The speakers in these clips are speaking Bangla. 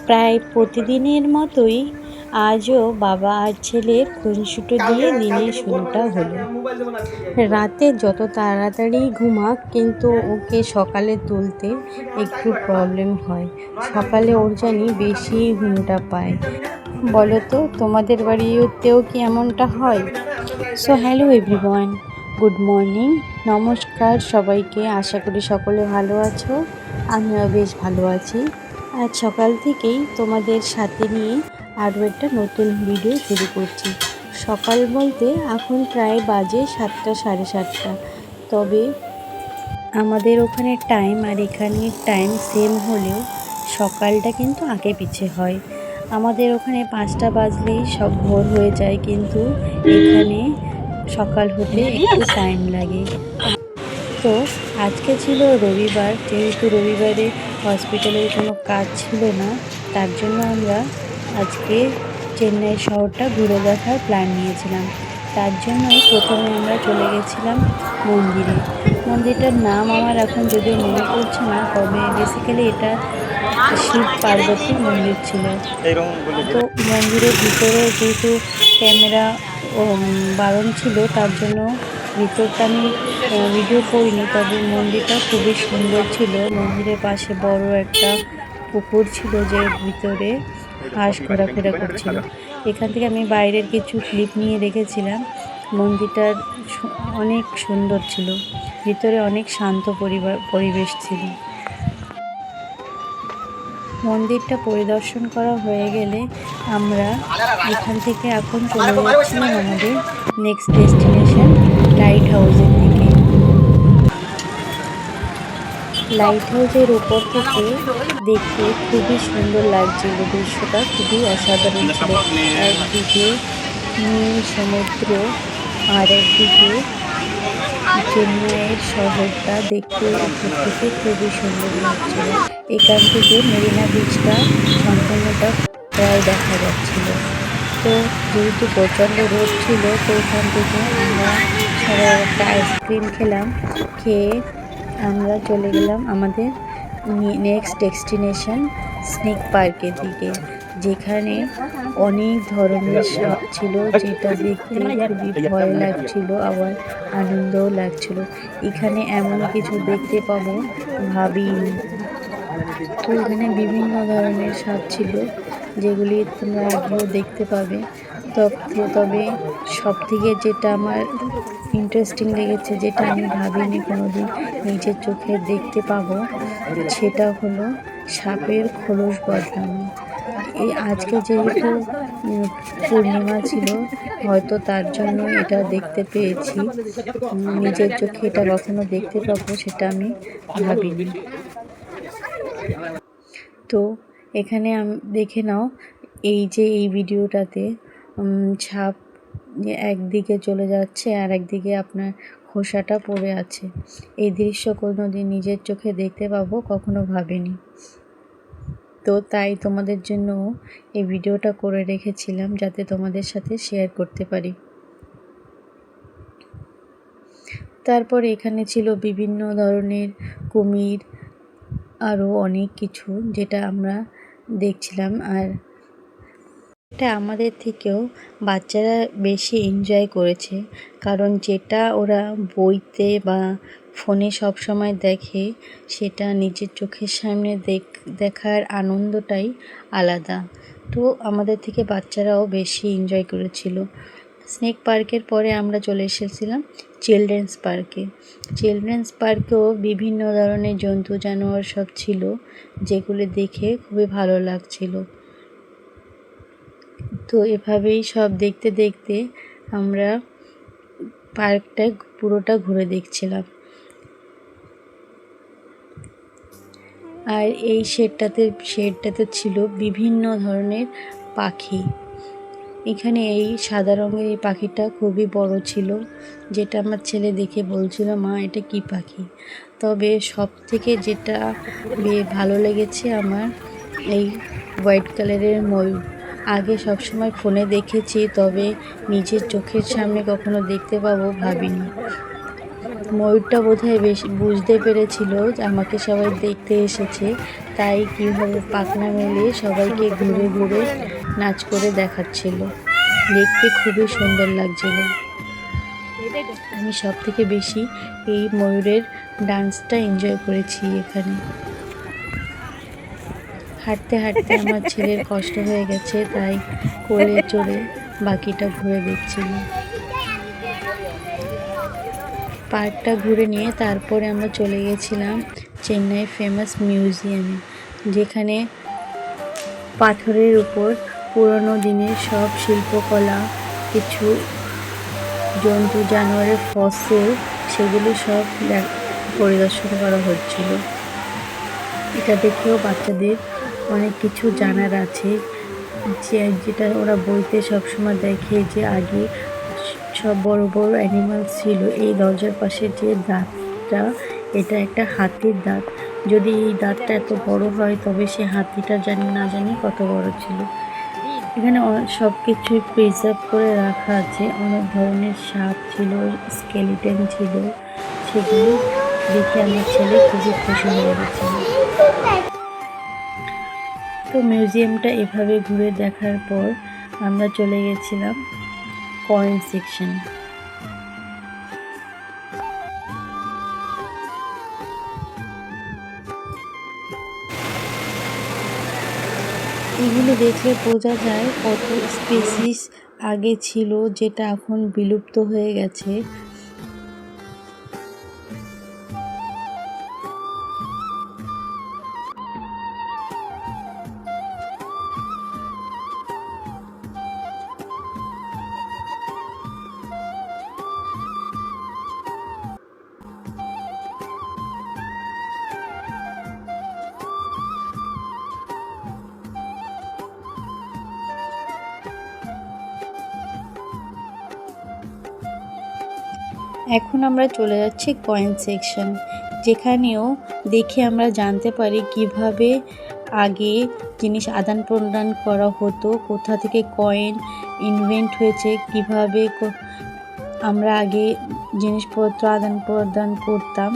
প্রায় প্রতিদিনের মতোই আজও বাবা আর ছেলের খুনসুটো দিয়ে দিনের শুরুটা হলো। রাতে যত তাড়াতাড়ি ঘুমাক, কিন্তু ওকে সকালে তুলতে একটু প্রবলেম হয়। সকালে ওর জানি বেশি ঘুমটা পায়। বলো তো, তোমাদের বাড়িতেও কি এমনটা হয়? So hello everyone, good morning, নমস্কার সবাইকে। আশা করি সকলে ভালো আছো। আমিও বেশ ভালো আছি। আজ সকাল থেকেই তোমাদের সাথে নিয়ে আরও একটা নতুন ভিডিও শুরু করছি। সকাল বলতে এখন প্রায় বাজে 7টা সাড়ে 7টা। তবে আমাদের ওখানে টাইম আর এখানে টাইম সেম হলেও সকালটা কিন্তু আগে পিছে হয়। আমাদের ওখানে 5টা বাজলেই সব ভোর হয়ে যায়, কিন্তু এখানে সকাল হতে একটু টাইম লাগে। তো আজকে ছিল রবিবার, যেহেতু রবিবারে হসপিটালের কোনো কাজ ছিল না, তার জন্য আমরা আজকে চেন্নাই শহরটা ঘুরে দেখার প্ল্যান নিয়েছিলাম। তার জন্যই প্রথমে আমরা চলে গেছিলাম মন্দিরে। মন্দিরটার নাম আমার এখন যদিও মনে পড়ছে না, তবে বেসিক্যালি এটা শিব পার্বতীর মন্দির ছিল। তো মন্দিরের ভিতরে যেহেতু ক্যামেরা বারণ ছিল, তার জন্য ভিতরটা আমি ভিডিও করিনি। তবে মন্দিরটা খুবই সুন্দর ছিল। মন্দিরের পাশে বড় একটা পুকুর ছিল, যে ভিতরে হাঁস ঘোরাফেরা করছিল। এখান থেকে আমি বাইরের কিছু ক্লিপ নিয়ে রেখেছিলাম। মন্দিরটার অনেক সুন্দর ছিল, ভিতরে অনেক শান্ত পরিবেশ ছিল। মন্দিরটা পরিদর্শন করা হয়ে গেলে আমরা এখান থেকে এখন চলে যাচ্ছিলাম আমাদের নেক্সট ডেস্টিনেশন লাইট হাউসের দিকে। লাইট হাউসের উপর থেকে দেখতে খুবই সুন্দর লাগছিল, দৃশ্যটা খুবই অসাধারণ ছিল। একদিকে নীল সমুদ্র আর একদিকে চেন্নাইয়ের শহরটা দেখতে উপর থেকে খুবই সুন্দর লাগছিল। এখান থেকে মেরিনা বিচটা সম্পূর্ণটা প্রায় দেখা যাচ্ছিল। তো যেহেতু প্রচণ্ড রোদ ছিল, তো এখান থেকে আমরা সবাই একটা আইসক্রিম খেলাম। খেয়ে আমরা চলে গেলাম আমাদের নেক্সট ডেস্টিনেশন স্নেক পার্কের দিকে, যেখানে অনেক ধরনের সাপ ছিল, যেটা দেখতে খুবই ভয় লাগছিল, আবার আনন্দও লাগছিল। এখানে এমন কিছু দেখতে পাবো ভাবিনি। তো এখানে বিভিন্ন ধরনের সাপ ছিল, যেগুলি তোমরা আগেও দেখতে পাবে। তবে সব থেকে যেটা আমার ইন্টারেস্টিং লেগেছে, যেটা আমি ভাবিনি কোনোদিন নিজের চোখে দেখতে পাবো, সেটা হলো সাপের খোলস বদলানো। আজকে যেহেতু পূর্ণিমা ছিল, হয়তো তার জন্য এটা দেখতে পেয়েছি। নিজের চোখে এটা কখনো দেখতে পাবো সেটা আমি ভাবিনি। তো এখানে দেখে নাও, এই যে এই ভিডিওটাতে সাপ একদিকে চলে যাচ্ছে আর একদিকে আপনার খোসাটা পড়ে আছে। এই দৃশ্য কোনোদিন নিজের চোখে দেখতে পাবো কখনো ভাবিনি। তো তাই তোমাদের জন্য এই ভিডিওটা করে রেখেছিলাম, যাতে তোমাদের সাথে শেয়ার করতে পারি। তারপর এখানে ছিল বিভিন্ন ধরনের কুমির, আরও অনেক কিছু, যেটা আমরা দেখছিলাম। আর এটা আমাদের থেকেও বাচ্চারা বেশি এনজয় করেছে, কারণ যেটা ওরা বইতে বা ফোনে সব সময় দেখে, সেটা নিজের চোখের সামনে দেখার আনন্দটাই আলাদা। তো আমাদের থেকে বাচ্চারাও বেশি এনজয় করেছিল। স্নেক পার্কের পরে আমরা চলে এসেছিলাম চিলড্রেন্স পার্কে। চিলড্রেন্স পার্কেও বিভিন্ন ধরনের জন্তু জানোয়ার সব ছিল, যেগুলি দেখে খুবই ভালো লাগছিল। তো এভাবেই সব দেখতে দেখতে আমরা পার্কটা পুরোটা ঘুরে দেখছিলাম। আর এই শেডটাতে ছিল বিভিন্ন ধরনের পাখি। এখানে এই সাদা রঙের এই পাখিটা খুবই বড় ছিল, যেটা আমার ছেলে দেখে বলছিল, মা এটা কি পাখি। তবে সব থেকে যেটা ভালো লেগেছে আমার, এই হোয়াইট কালারের ময়ূর। আগে সবসময় ফোনে দেখেছি, তবে নিজের চোখের সামনে কখনো দেখতে পাবো ভাবিনি। ময়ূরটা বোধহয় বেশি বুঝতে পেরেছিল যে আমাকে সবাই দেখতে এসেছে, তাই কীভাবে পাখনা মেলে সবাইকে ঘুরে ঘুরে নাচ করে দেখাচ্ছিল। দেখতে খুবই সুন্দর লাগছিল। আমি সব থেকে বেশি এই ময়ূরের ডান্সটা এনজয় করেছি এখানে। হাঁটতে হাঁটতে আমার ছেলের কষ্ট হয়ে গেছে, তাই কোলে চড়ে বাকিটা ঘুরে দেখছিল। পার্কটা ঘুরে নিয়ে তারপরে আমরা চলে গেছিলাম চেন্নাই ফেমাস মিউজিয়ামে, যেখানে পাথরের উপর পুরনো দিনের সব শিল্পকলা, কিছু জন্তু জানোয়ারের ফসিল, সেগুলো সব পরিদর্শন করা হচ্ছিল। এটা দেখেও বাচ্চাদের অনেক কিছু জানার আছে, যেটা ওরা বইতে সবসময় দেখে যে আগে সব বড় বড় অ্যানিমালস ছিল। এই দরজার পাশে যে দাঁতটা, এটা একটা হাতির দাঁত। যদি এই দাঁতটা এত বড় হয় তবে সে হাতিটা না জানি কত বড় ছিল। এখানে সব কিছুই প্রিজার্ভ করে রাখা আছে। অনেক ধরনের সাপ ছিল, স্কেলিটন ছিল, সেগুলো দেখে আমার ছেলে খুবই খুশি হয়ে গেছিল। তো মিউজিয়ামটা এভাবে ঘুরে দেখার পর আমরা চলে গেছিলাম কয়েন সেকশন। এগুলো দেখলে বোঝা যায় কত স্পিসিস আগে ছিল, যেটা এখন বিলুপ্ত হয়ে গেছে। এখন আমরা চলে যাচ্ছি কয়েন সেকশন, যেখানেও দেখে আমরা জানতে পারি কিভাবে আগে জিনিস আদান প্রদান করা হতো, কোথা থেকে কয়েন ইনভেন্ট হয়েছে, কিভাবে আমরা আগে জিনিসপত্র আদান প্রদান করতাম,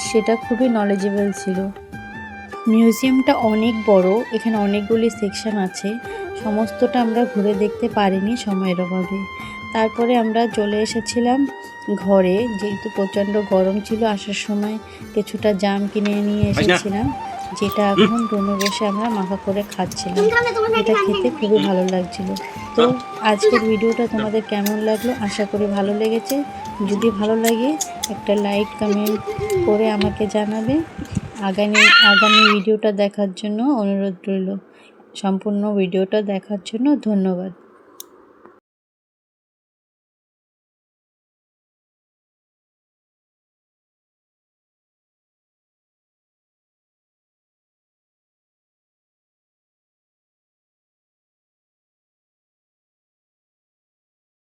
সেটা খুবই নলেজেবল ছিল। মিউজিয়ামটা অনেক বড়, এখানে অনেকগুলি সেকশন আছে। সমস্তটা আমরা ঘুরে দেখতে পারিনি সময়ের অভাবে। তারপরে আমরা চলে এসেছিলাম ঘরে, যেহেতু প্রচণ্ড গরম ছিল। আসার সময় কিছুটা জাম কিনে নিয়ে এসেছিলাম, যেটা এখন রুমে বসে আমরা মাখা করে খাচ্ছিলাম। এটা খেতে খুবই ভালো লাগছিল। তো আজকের ভিডিওটা তোমাদের কেমন লাগলো, আশা করি ভালো লেগেছে। যদি ভালো লাগে একটা লাইক কমেন্ট করে আমাকে জানাবে। আগামী ভিডিওটা দেখার জন্য অনুরোধ রইল। সম্পূর্ণ ভিডিওটা দেখার জন্য ধন্যবাদ।